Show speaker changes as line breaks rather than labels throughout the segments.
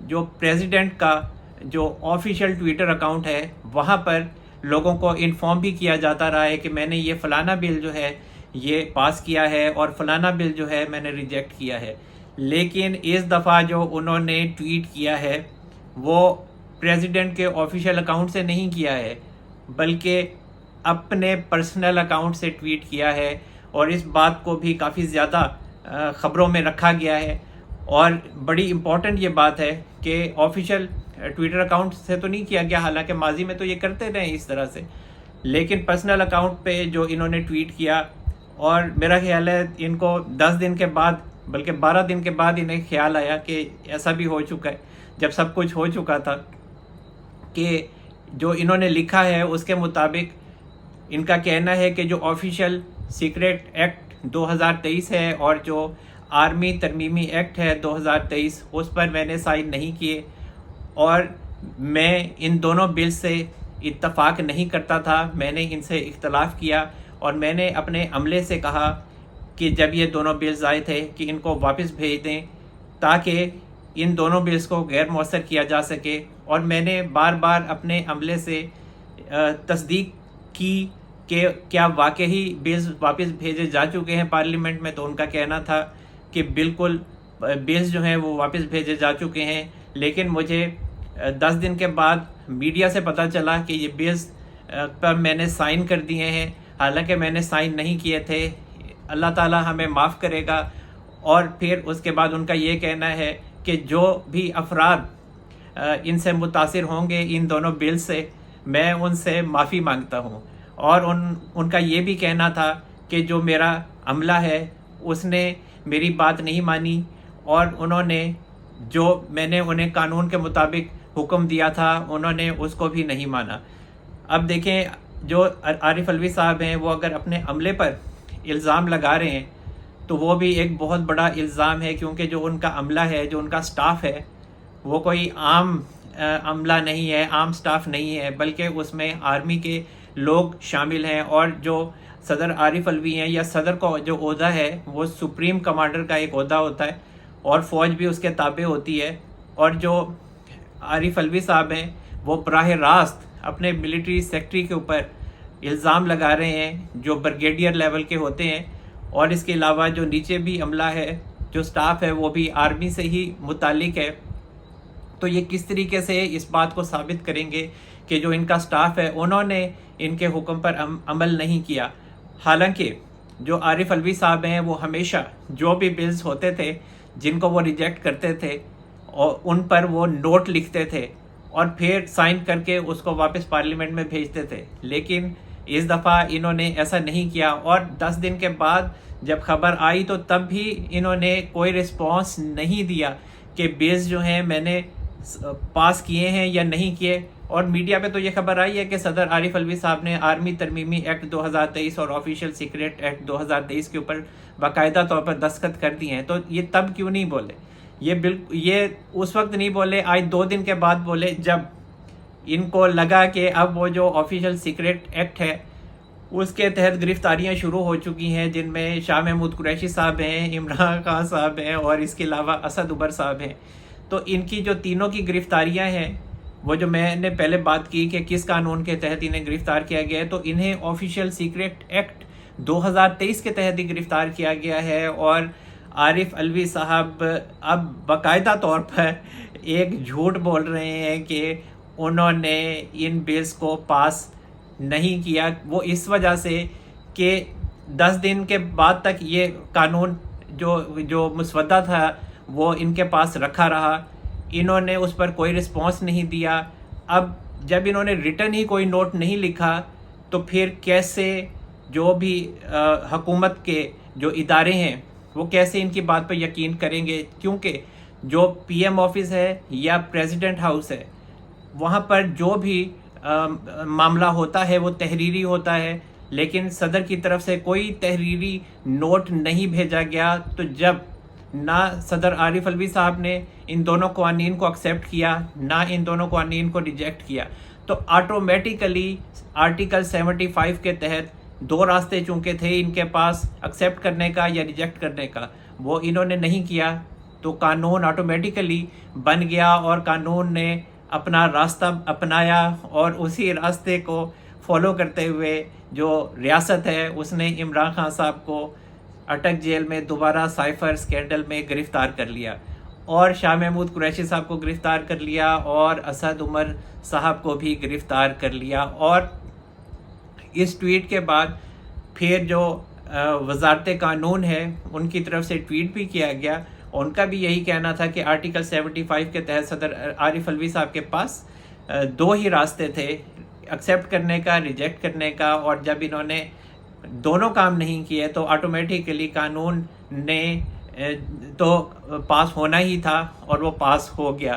جو پریزیڈنٹ کا جو آفیشیل ٹویٹر اکاؤنٹ ہے وہاں پر لوگوں کو انفارم بھی کیا جاتا رہا ہے کہ میں نے یہ فلانا بل جو ہے یہ پاس کیا ہے اور فلانا بل جو ہے میں نے ریجیکٹ کیا ہے. لیکن اس دفعہ جو انہوں نے ٹویٹ کیا ہے وہ پریزیڈنٹ کے آفیشیل اکاؤنٹ سے نہیں کیا ہے بلکہ اپنے پرسنل اکاؤنٹ سے ٹویٹ کیا ہے, اور اس بات کو بھی کافی زیادہ خبروں میں رکھا گیا ہے. اور بڑی امپورٹنٹ یہ بات ہے کہ آفیشیل ٹویٹر اکاؤنٹ سے تو نہیں کیا گیا, حالانکہ ماضی میں تو یہ کرتے رہے اس طرح سے, لیکن پرسنل اکاؤنٹ پہ جو انہوں نے ٹویٹ کیا, اور میرا خیال ہے ان کو 10 دن کے بعد بلکہ 12 دن کے بعد انہیں خیال آیا کہ ایسا بھی ہو چکا ہے, جب سب کچھ ہو چکا تھا, کہ جو انہوں نے لکھا ہے اس کے مطابق ان کا کہنا ہے کہ جو آفیشیل سیکریٹ ایکٹ 2023 ہے اور جو آرمی ترمیمی ایکٹ ہے 2023 اس پر میں نے سائن نہیں کیے, اور میں ان دونوں بل سے اتفاق نہیں کرتا تھا, میں نے ان سے اختلاف کیا, اور میں نے اپنے عملے سے کہا کہ جب یہ دونوں بلز آئے تھے کہ ان کو واپس بھیج دیں تاکہ ان دونوں بلز کو غیر مؤثر کیا جا سکے. اور میں نے بار بار اپنے عملے سے تصدیق کی کہ کیا واقعی بلز واپس بھیجے جا چکے ہیں پارلیمنٹ میں, تو ان کا کہنا تھا کہ بالکل بلز جو ہیں وہ واپس بھیجے جا چکے ہیں. لیکن مجھے 10 دن کے بعد میڈیا سے پتہ چلا کہ یہ بلز پر میں نے سائن کر دیے ہیں, حالانکہ میں نے سائن نہیں کیے تھے. اللہ تعالی ہمیں معاف کرے گا. اور پھر اس کے بعد ان کا یہ کہنا ہے کہ جو بھی افراد ان سے متاثر ہوں گے ان دونوں بل سے, میں ان سے معافی مانگتا ہوں. اور ان کا یہ بھی کہنا تھا کہ جو میرا عملہ ہے اس نے میری بات نہیں مانی, اور انہوں نے جو میں نے انہیں قانون کے مطابق حکم دیا تھا انہوں نے اس کو بھی نہیں مانا. اب دیکھیں جو عارف الوی صاحب ہیں وہ اگر اپنے عملے پر الزام لگا رہے ہیں تو وہ بھی ایک بہت بڑا الزام ہے, کیونکہ جو ان کا عملہ ہے, جو ان کا سٹاف ہے, وہ کوئی عام عملہ نہیں ہے, عام سٹاف نہیں ہے, بلکہ اس میں آرمی کے لوگ شامل ہیں. اور جو صدر عارف الوی ہیں یا صدر کو جو عہدہ ہے وہ سپریم کمانڈر کا ایک عہدہ ہوتا ہے, اور فوج بھی اس کے تابع ہوتی ہے. اور جو عارف الوی صاحب ہیں وہ براہ راست اپنے ملٹری سیکٹری کے اوپر الزام لگا رہے ہیں جو بریگیڈیئر لیول کے ہوتے ہیں, اور اس کے علاوہ جو نیچے بھی عملہ ہے, جو سٹاف ہے, وہ بھی آرمی سے ہی متعلق ہے. تو یہ کس طریقے سے اس بات کو ثابت کریں گے کہ جو ان کا سٹاف ہے انہوں نے ان کے حکم پر عمل نہیں کیا. حالانکہ جو عارف الوی صاحب ہیں وہ ہمیشہ جو بھی بلز ہوتے تھے جن کو وہ ریجیکٹ کرتے تھے اور ان پر وہ نوٹ لکھتے تھے اور پھر سائن کر کے اس کو واپس پارلیمنٹ میں بھیجتے تھے. لیکن اس دفعہ انہوں نے ایسا نہیں کیا, اور 10 دن کے بعد جب خبر آئی تو تب بھی انہوں نے کوئی رسپانس نہیں دیا کہ بلز جو ہیں میں نے پاس کیے ہیں یا نہیں کیے. اور میڈیا پہ تو یہ خبر آئی ہے کہ صدر عارف الوی صاحب نے آرمی ترمیمی ایکٹ 2023 اور آفیشیل سیکریٹ ایکٹ 2023 کے اوپر باقاعدہ طور پر دستخط کر دیے ہیں. تو یہ تب کیوں نہیں بولے؟ یہ اس وقت نہیں بولے, آج 2 دن کے بعد بولے جب ان کو لگا کہ اب وہ جو آفیشیل سیکریٹ ایکٹ ہے اس کے تحت گرفتاریاں شروع ہو چکی ہیں, جن میں شاہ محمود قریشی صاحب ہیں, عمران خان صاحب ہیں, اور اس کے علاوہ اسد عمر صاحب ہیں. تو ان کی جو تینوں کی گرفتاریاں ہیں, وہ جو میں نے پہلے بات کی کہ کس قانون کے تحت انہیں گرفتار کیا گیا ہے, تو انہیں آفیشیل سیکریٹ ایکٹ 2023 کے تحت ہی گرفتار کیا گیا ہے. اور عارف الوی صاحب اب باقاعدہ طور پر ایک جھوٹ بول رہے ہیں کہ انہوں نے ان بلز کو پاس نہیں کیا. وہ اس وجہ سے کہ 10 دن کے بعد تک یہ قانون جو مسودہ تھا وہ ان کے پاس رکھا رہا, انہوں نے اس پر کوئی رسپانس نہیں دیا. اب جب انہوں نے ریٹن ہی کوئی نوٹ نہیں لکھا تو پھر کیسے جو بھی حکومت کے جو ادارے ہیں وہ کیسے ان کی بات پر یقین کریں گے؟ کیونکہ جو پی ایم آفس ہے یا پریزیڈنٹ ہاؤس ہے وہاں پر جو بھی معاملہ ہوتا ہے وہ تحریری ہوتا ہے, لیکن صدر کی طرف سے کوئی تحریری نوٹ نہیں بھیجا گیا. تو جب نہ صدر عارف الوی صاحب نے ان دونوں قوانین کو ایکسیپٹ کیا نہ ان دونوں قوانین کو ریجیکٹ کیا, تو آٹومیٹیکلی آرٹیکل 75 کے تحت 2 راستے چونکہ تھے ان کے پاس ایکسیپٹ کرنے کا یا ریجیکٹ کرنے کا, وہ انہوں نے نہیں کیا. تو قانون آٹومیٹیکلی بن گیا اور قانون نے اپنا راستہ اپنایا، اور اسی راستے کو فالو کرتے ہوئے جو ریاست ہے اس نے عمران خان صاحب کو اٹک جیل میں دوبارہ سائفر اسکینڈل میں گرفتار کر لیا، اور شاہ محمود قریشی صاحب کو گرفتار کر لیا، اور اسد عمر صاحب کو بھی گرفتار کر لیا۔ اور اس ٹویٹ کے بعد پھر جو وزارت قانون ہے ان کی طرف سے ٹویٹ بھی کیا گیا، ان کا بھی یہی کہنا تھا کہ آرٹیکل 75 کے تحت صدر عارف الوی صاحب کے پاس دو ہی راستے تھے، ایکسیپٹ کرنے کا، ریجیکٹ کرنے کا، اور جب انہوں نے دونوں کام نہیں کیے تو آٹومیٹیکلی قانون نے تو پاس ہونا ہی تھا، اور وہ پاس ہو گیا۔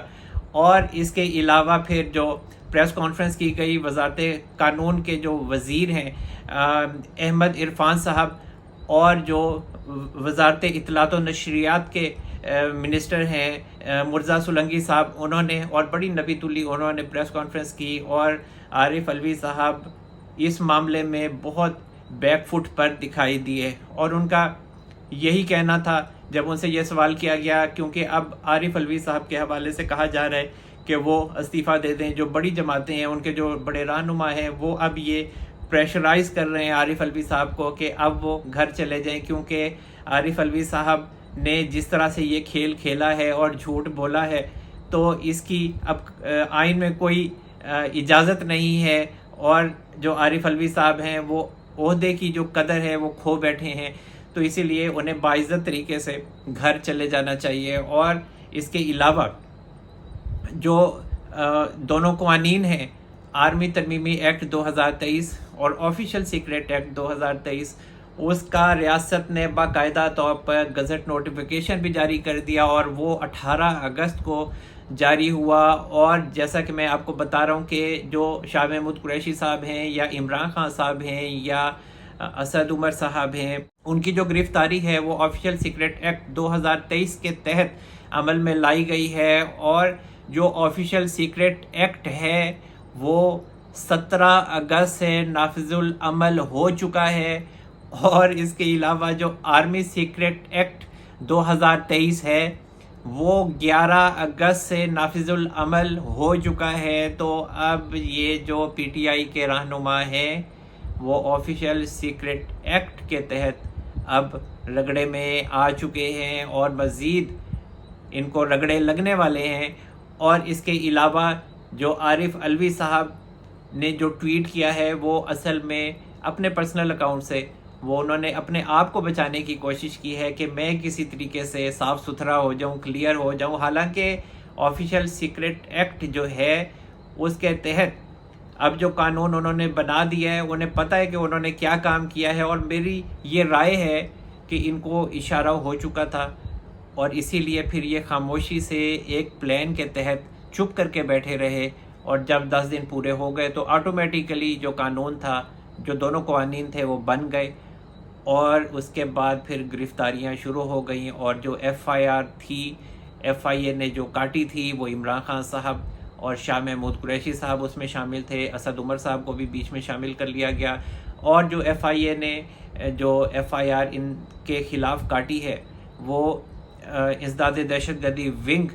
اور اس کے علاوہ پھر جو پریس کانفرنس کی گئی، وزارت قانون کے جو وزیر ہیں احمد عرفان صاحب، اور جو وزارت اطلاعات و نشریات کے منسٹر ہیں مرزا سولنگی صاحب، انہوں نے اور بڑی نبی تلی انہوں نے پریس کانفرنس کی، اور عارف الوی صاحب اس معاملے میں بہت بیک فٹ پر دکھائی دیے، اور ان کا یہی کہنا تھا جب ان سے یہ سوال کیا گیا، کیونکہ اب عارف الوی صاحب کے حوالے سے کہا جا رہا ہے کہ وہ استعفیٰ دے دیں، جو بڑی جماعتیں ہیں ان کے جو بڑے رہنما ہیں وہ اب یہ پریشرائز کر رہے ہیں عارف الوی صاحب کو کہ اب وہ گھر چلے جائیں، کیونکہ عارف الوی صاحب نے جس طرح سے یہ کھیل کھیلا ہے اور جھوٹ بولا ہے تو اس کی اب آئین میں کوئی اجازت نہیں ہے، اور جو عارف الوی صاحب ہیں وہ عہدے کی جو قدر ہے وہ کھو بیٹھے ہیں، تو اسی لیے انہیں باعزت طریقے سے گھر چلے جانا چاہیے۔ اور اس کے علاوہ جو دونوں قوانین ہیں، آرمی ترمیمی ایکٹ 2023 اور آفیشل سیکریٹ ایکٹ 2023، اس کا ریاست نے باقاعدہ طور پر گزٹ نوٹیفیکیشن بھی جاری کر دیا، اور وہ 18 اگست کو جاری ہوا۔ اور جیسا کہ میں آپ کو بتا رہا ہوں کہ جو شاہ محمود قریشی صاحب ہیں یا عمران خان صاحب ہیں یا اسد عمر صاحب ہیں، ان کی جو گرفتاری ہے وہ آفیشل سیکریٹ ایکٹ 2023 کے تحت عمل میں لائی گئی ہے، اور جو آفیشل سیکریٹ ایکٹ ہے وہ 17 اگست سے نافذ العمل ہو چکا ہے، اور اس کے علاوہ جو آرمی سیکریٹ ایکٹ 2023 ہے وہ 11 اگست سے نافذ العمل ہو چکا ہے۔ تو اب یہ جو پی ٹی آئی کے رہنما ہیں وہ آفیشل سیکریٹ ایکٹ کے تحت اب رگڑے میں آ چکے ہیں، اور مزید ان کو رگڑے لگنے والے ہیں۔ اور اس کے علاوہ جو عارف الوی صاحب نے جو ٹویٹ کیا ہے وہ اصل میں اپنے پرسنل اکاؤنٹ سے وہ انہوں نے اپنے آپ کو بچانے کی کوشش کی ہے کہ میں کسی طریقے سے صاف ستھرا ہو جاؤں، کلیئر ہو جاؤں، حالانکہ آفیشل سیکریٹ ایکٹ جو ہے اس کے تحت اب جو قانون انہوں نے بنا دیا ہے، انہیں پتہ ہے کہ انہوں نے کیا کام کیا ہے، اور میری یہ رائے ہے کہ ان کو اشارہ ہو چکا تھا، اور اسی لیے پھر یہ خاموشی سے ایک پلان کے تحت چھپ کر کے بیٹھے رہے، اور جب 10 دن پورے ہو گئے تو آٹومیٹیکلی جو قانون تھا، جو دونوں قوانین تھے وہ بن گئے، اور اس کے بعد پھر گرفتاریاں شروع ہو گئیں، اور جو ایف آئی آر تھی، ایف آئی اے نے جو کاٹی تھی وہ عمران خان صاحب اور شاہ محمود قریشی صاحب اس میں شامل تھے، اسد عمر صاحب کو بھی بیچ میں شامل کر لیا گیا، اور جو ایف آئی اے نے جو ایف آئی آر ان کے خلاف کاٹی ہے وہ انسداد دہشت گردی ونگ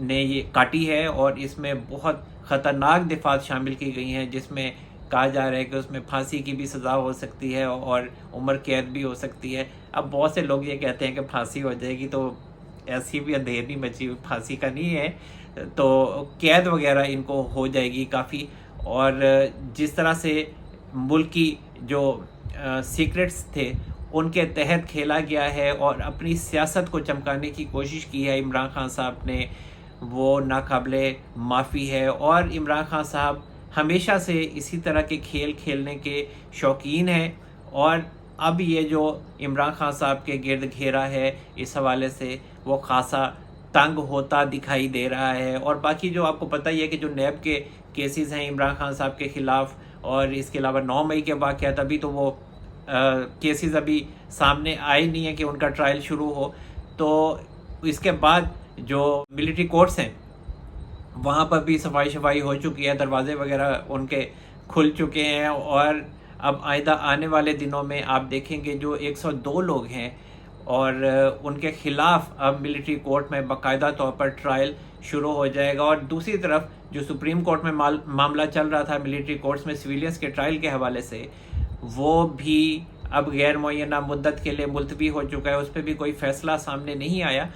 نے یہ کاٹی ہے، اور اس میں بہت خطرناک دفعات شامل کی گئی ہیں، جس میں کہا جا رہا ہے کہ اس میں پھانسی کی بھی سزا ہو سکتی ہے اور عمر قید بھی ہو سکتی ہے۔ اب بہت سے لوگ یہ کہتے ہیں کہ پھانسی ہو جائے گی، تو ایسی بھی اندھیر نہیں مچی، پھانسی کا نہیں ہے، تو قید وغیرہ ان کو ہو جائے گی کافی۔ اور جس طرح سے ملک کی جو سیکرٹس تھے ان کے تحت کھیلا گیا ہے اور اپنی سیاست کو چمکانے کی کوشش کی ہے عمران خان صاحب نے، وہ ناقابل معافی ہے۔ اور عمران خان صاحب ہمیشہ سے اسی طرح کے کھیل کھیلنے کے شوقین ہیں، اور اب یہ جو عمران خان صاحب کے گرد گھیرا ہے اس حوالے سے وہ خاصا تنگ ہوتا دکھائی دے رہا ہے۔ اور باقی جو آپ کو پتہ ہی ہے کہ جو نیب کے کیسز ہیں عمران خان صاحب کے خلاف، اور اس کے علاوہ 9 مئی کے واقعات، ابھی تو وہ کیسز ابھی سامنے آئے نہیں ہیں کہ ان کا ٹرائل شروع ہو، تو اس کے بعد جو ملٹری کورٹس ہیں وہاں پر بھی صفائی شفائی ہو چکی ہے، دروازے وغیرہ ان کے کھل چکے ہیں، اور اب آئندہ آنے والے دنوں میں آپ دیکھیں گے جو 102 لوگ ہیں اور ان کے خلاف اب ملٹری کورٹ میں باقاعدہ طور پر ٹرائل شروع ہو جائے گا. اور دوسری طرف جو سپریم کورٹ میں معاملہ چل رہا تھا ملٹری کورٹس میں سویلینس کے ٹرائل کے حوالے سے، وہ بھی اب غیر معینہ مدت کے لیے ملتوی ہو چکا ہے. اس پہ بھی کوئی فیصلہ سامنے نہیں آیا.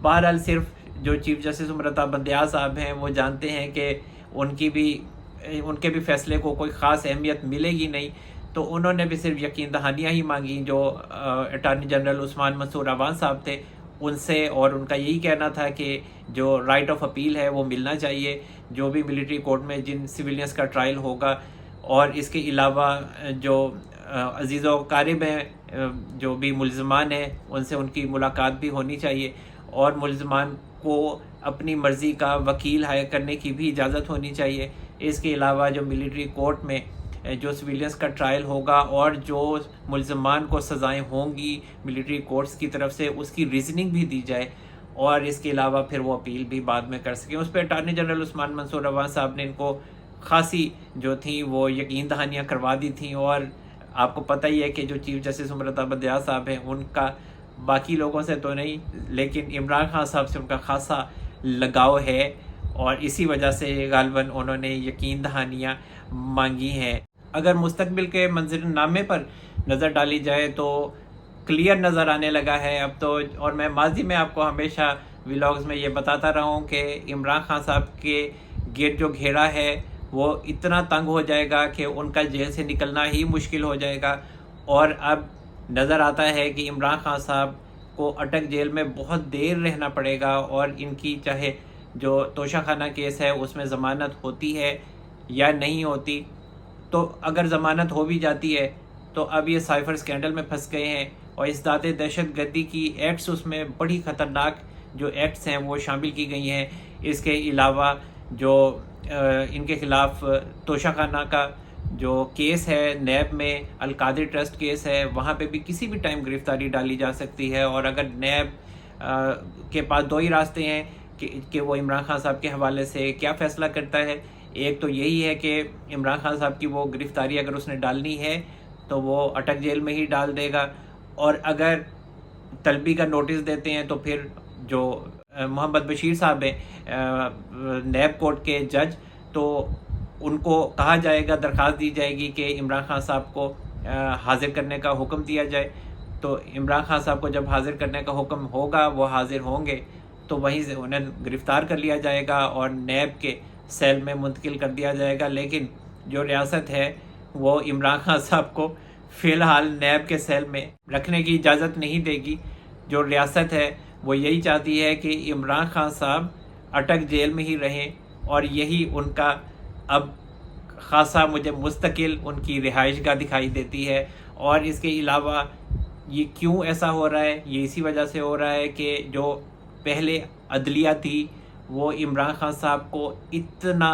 بہرحال صرف جو چیف جسٹس امرتا بندیال صاحب ہیں وہ جانتے ہیں کہ ان کے بھی فیصلے کو کوئی خاص اہمیت ملے گی نہیں، تو انہوں نے بھی صرف یقین دہانیاں ہی مانگی جو اٹارنی جنرل عثمان منصور عوان صاحب تھے ان سے، اور ان کا یہی کہنا تھا کہ جو رائٹ آف اپیل ہے وہ ملنا چاہیے جو بھی ملٹری کورٹ میں جن سویلینس کا ٹرائل ہوگا. اور اس کے علاوہ جو عزیز و اقارب ہیں جو بھی ملزمان ہیں ان سے ان کی ملاقات بھی ہونی چاہیے، اور ملزمان کو اپنی مرضی کا وکیل ہائر کرنے کی بھی اجازت ہونی چاہیے. اس کے علاوہ جو ملٹری کورٹ میں جو سویلینس کا ٹرائل ہوگا اور جو ملزمان کو سزائیں ہوں گی ملٹری کورٹس کی طرف سے اس کی ریزننگ بھی دی جائے، اور اس کے علاوہ پھر وہ اپیل بھی بعد میں کر سکیں. اس پہ اٹارنی جنرل عثمان منصور عوان صاحب نے ان کو خاصی جو تھیں وہ یقین دہانیاں کروا دی تھیں. اور آپ کو پتہ ہی ہے کہ جو چیف جسٹس امرتا بندیال صاحب ہیں ان کا باقی لوگوں سے تو نہیں لیکن عمران خان صاحب سے ان کا خاصا لگاؤ ہے، اور اسی وجہ سے غالباً انہوں نے یقین دہانیاں مانگی ہیں. اگر مستقبل کے منظر نامے پر نظر ڈالی جائے تو کلیئر نظر آنے لگا ہے اب تو. اور میں ماضی میں آپ کو ہمیشہ ولاگز میں یہ بتاتا رہا ہوں کہ عمران خان صاحب کے گیٹ جو گھیرا ہے وہ اتنا تنگ ہو جائے گا کہ ان کا جیل سے نکلنا ہی مشکل ہو جائے گا. اور اب نظر آتا ہے کہ عمران خان صاحب کو اٹک جیل میں بہت دیر رہنا پڑے گا، اور ان کی چاہے جو توشہ خانہ کیس ہے اس میں ضمانت ہوتی ہے یا نہیں ہوتی، تو اگر ضمانت ہو بھی جاتی ہے تو اب یہ سائفر سکینڈل میں پھنس گئے ہیں، اور ازداد دہشت گردی کی ایکٹس اس میں بڑی خطرناک جو ایکٹس ہیں وہ شامل کی گئی ہیں. اس کے علاوہ جو ان کے خلاف توشہ خانہ کا جو کیس ہے نیب میں القادر ٹرسٹ کیس ہے، وہاں پہ بھی کسی بھی ٹائم گرفتاری ڈالی جا سکتی ہے. اور اگر نیب کے پاس دو ہی راستے ہیں کہ وہ عمران خان صاحب کے حوالے سے کیا فیصلہ کرتا ہے. ایک تو یہی ہے کہ عمران خان صاحب کی وہ گرفتاری اگر اس نے ڈالنی ہے تو وہ اٹک جیل میں ہی ڈال دے گا، اور اگر طلبی کا نوٹس دیتے ہیں تو پھر جو محمد بشیر صاحب ہیں نیب کورٹ کے جج، تو ان کو کہا جائے گا، درخواست دی جائے گی کہ عمران خان صاحب کو حاضر کرنے کا حکم دیا جائے. تو عمران خان صاحب کو جب حاضر کرنے کا حکم ہوگا وہ حاضر ہوں گے تو وہیں سے انہیں گرفتار کر لیا جائے گا اور نیب کے سیل میں منتقل کر دیا جائے گا. لیکن جو ریاست ہے وہ عمران خان صاحب کو فی الحال نیب کے سیل میں رکھنے کی اجازت نہیں دے گی. جو ریاست ہے وہ یہی چاہتی ہے کہ عمران خان صاحب اٹک جیل میں ہی رہیں، اور یہی ان کا اب خاصا مجھے مستقل ان کی رہائش گاہ دکھائی دیتی ہے. اور اس کے علاوہ یہ کیوں ایسا ہو رہا ہے، یہ اسی وجہ سے ہو رہا ہے کہ جو پہلے عدلیہ تھی وہ عمران خان صاحب کو اتنا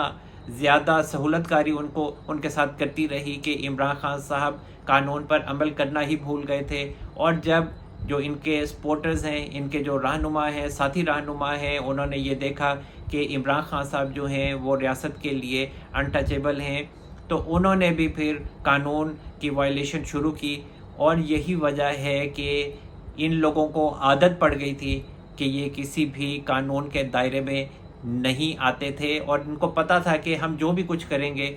زیادہ سہولت کاری ان کے ساتھ کرتی رہی کہ عمران خان صاحب قانون پر عمل کرنا ہی بھول گئے تھے. اور جب جو ان کے سپورٹرز ہیں، ان کے جو رہنما ہیں، ساتھی رہنما ہیں، انہوں نے یہ دیکھا کہ عمران خان صاحب جو ہیں وہ ریاست کے لیے انٹچیبل ہیں، تو انہوں نے بھی پھر قانون کی وائلیشن شروع کی. اور یہی وجہ ہے کہ ان لوگوں کو عادت پڑ گئی تھی کہ یہ کسی بھی قانون کے دائرے میں نہیں آتے تھے، اور ان کو پتہ تھا کہ ہم جو بھی کچھ کریں گے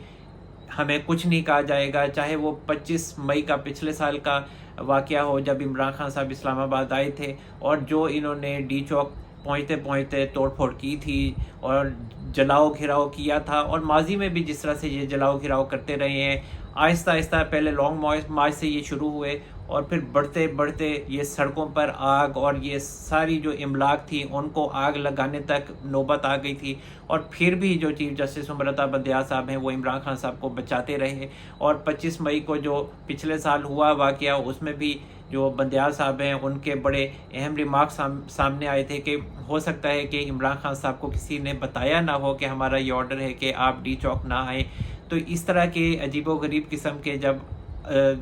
ہمیں کچھ نہیں کہا جائے گا. چاہے وہ 25 مئی کا پچھلے سال کا واقعہ ہو جب عمران خان صاحب اسلام آباد آئے تھے اور جو انہوں نے ڈی چوک پہنچتے پہنچتے توڑ پھوڑ کی تھی اور جلاؤ گھراؤ کیا تھا، اور ماضی میں بھی جس طرح سے یہ جلاؤ گھراؤ کرتے رہے ہیں. آہستہ آہستہ پہلے لانگ مارچ سے یہ شروع ہوئے اور پھر بڑھتے بڑھتے یہ سڑکوں پر آگ اور یہ ساری جو املاک تھی ان کو آگ لگانے تک نوبت آ گئی تھی. اور پھر بھی جو چیف جسٹس امرتا بندیال صاحب ہیں وہ عمران خان صاحب کو بچاتے رہے. اور 25 مئی کو جو پچھلے سال ہوا واقعہ اس میں بھی جو بندیال صاحب ہیں ان کے بڑے اہم ریمارکس سامنے آئے تھے کہ ہو سکتا ہے کہ عمران خان صاحب کو کسی نے بتایا نہ ہو کہ ہمارا یہ آرڈر ہے کہ آپ ڈی چوک نہ آئیں. تو اس طرح کے عجیب و غریب قسم کے جب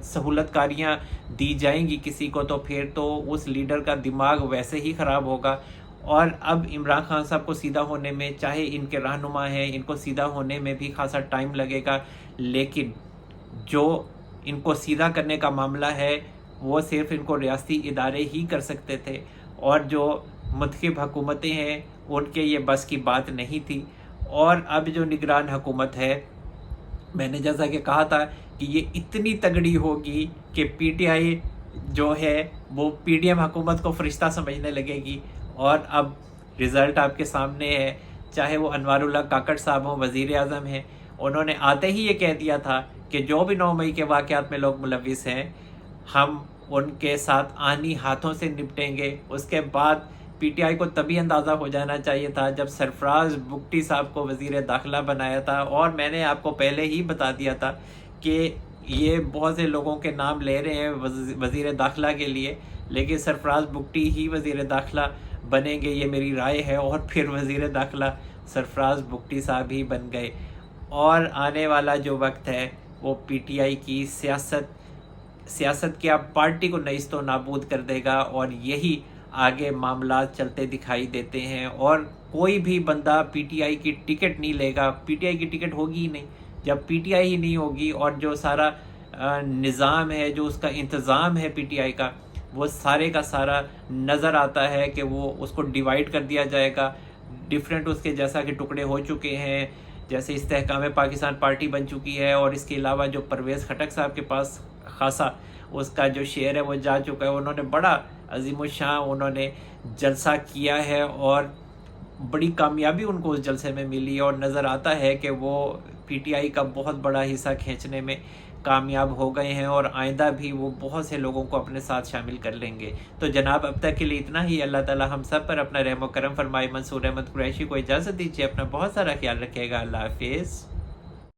سہولت کاریاں دی جائیں گی کسی کو تو پھر تو اس لیڈر کا دماغ ویسے ہی خراب ہوگا. اور اب عمران خان صاحب کو سیدھا ہونے میں، چاہے ان کے رہنما ہیں، ان کو سیدھا ہونے میں بھی خاصا ٹائم لگے گا، لیکن جو ان کو سیدھا کرنے کا معاملہ ہے وہ صرف ان کو ریاستی ادارے ہی کر سکتے تھے، اور جو منتخب حکومتیں ہیں ان کے یہ بس کی بات نہیں تھی۔ اور اب جو نگران حکومت ہے، میں نے جیسا کہ کہا تھا کہ یہ اتنی تگڑی ہوگی کہ پی ٹی آئی جو ہے وہ پی ڈی ایم حکومت کو فرشتہ سمجھنے لگے گی۔ اور اب رزلٹ آپ کے سامنے ہے، چاہے وہ انوار اللہ کاکڑ صاحب ہوں، وزیر اعظم ہیں، انہوں نے آتے ہی یہ کہہ دیا تھا کہ جو بھی 9 مئی کے واقعات میں لوگ ملوث ہیں ہم ان کے ساتھ آنی ہاتھوں سے نپٹیں گے۔ اس کے بعد پی ٹی آئی کو تبھی اندازہ ہو جانا چاہیے تھا جب سرفراز بگٹی صاحب کو وزیر داخلہ بنایا تھا، اور میں نے آپ کو پہلے ہی بتا دیا تھا کہ یہ بہت سے لوگوں کے نام لے رہے ہیں وزیر داخلہ کے لیے، لیکن سرفراز بگٹی ہی وزیر داخلہ بنیں گے، یہ میری رائے ہے، اور پھر وزیر داخلہ سرفراز بگٹی صاحب ہی بن گئے۔ اور آنے والا جو وقت ہے وہ پی ٹی آئی کی سیاست کیا پارٹی کو نیست و نابود کر دے گا، اور یہی آگے معاملات چلتے دکھائی دیتے ہیں۔ اور کوئی بھی بندہ پی ٹی آئی کی ٹکٹ نہیں لے گا، پی ٹی آئی کی ٹکٹ ہوگی ہی نہیں جب پی ٹی آئی ہی نہیں ہوگی، اور جو سارا نظام ہے، جو اس کا انتظام ہے پی ٹی آئی کا، وہ سارے کا سارا نظر آتا ہے کہ وہ اس کو ڈیوائیڈ کر دیا جائے گا، ڈیفرنٹ اس کے جیسا کہ ٹکڑے ہو چکے ہیں، جیسے استحکام پاکستان پارٹی بن چکی ہے، اور اس کے علاوہ جو پرویز خٹک صاحب کے پاس خاصا اس کا جو شیئر ہے وہ جا چکا ہے۔ انہوں نے بڑا عظیم الشان انہوں نے جلسہ کیا ہے، اور بڑی کامیابی ان کو اس جلسے میں ملی، اور نظر آتا ہے کہ وہ پی ٹی آئی کا بہت بڑا حصہ کھینچنے میں کامیاب ہو گئے ہیں، اور آئندہ بھی وہ بہت سے لوگوں کو اپنے ساتھ شامل کر لیں گے۔ تو جناب اب تک کے لیے اتنا ہی۔ اللہ تعالی ہم سب پر اپنا رحم و کرم فرمائے۔ منصور احمد قریشی کو اجازت دیجیے، اپنا بہت سارا خیال رکھیے گا۔ اللہ حافظ۔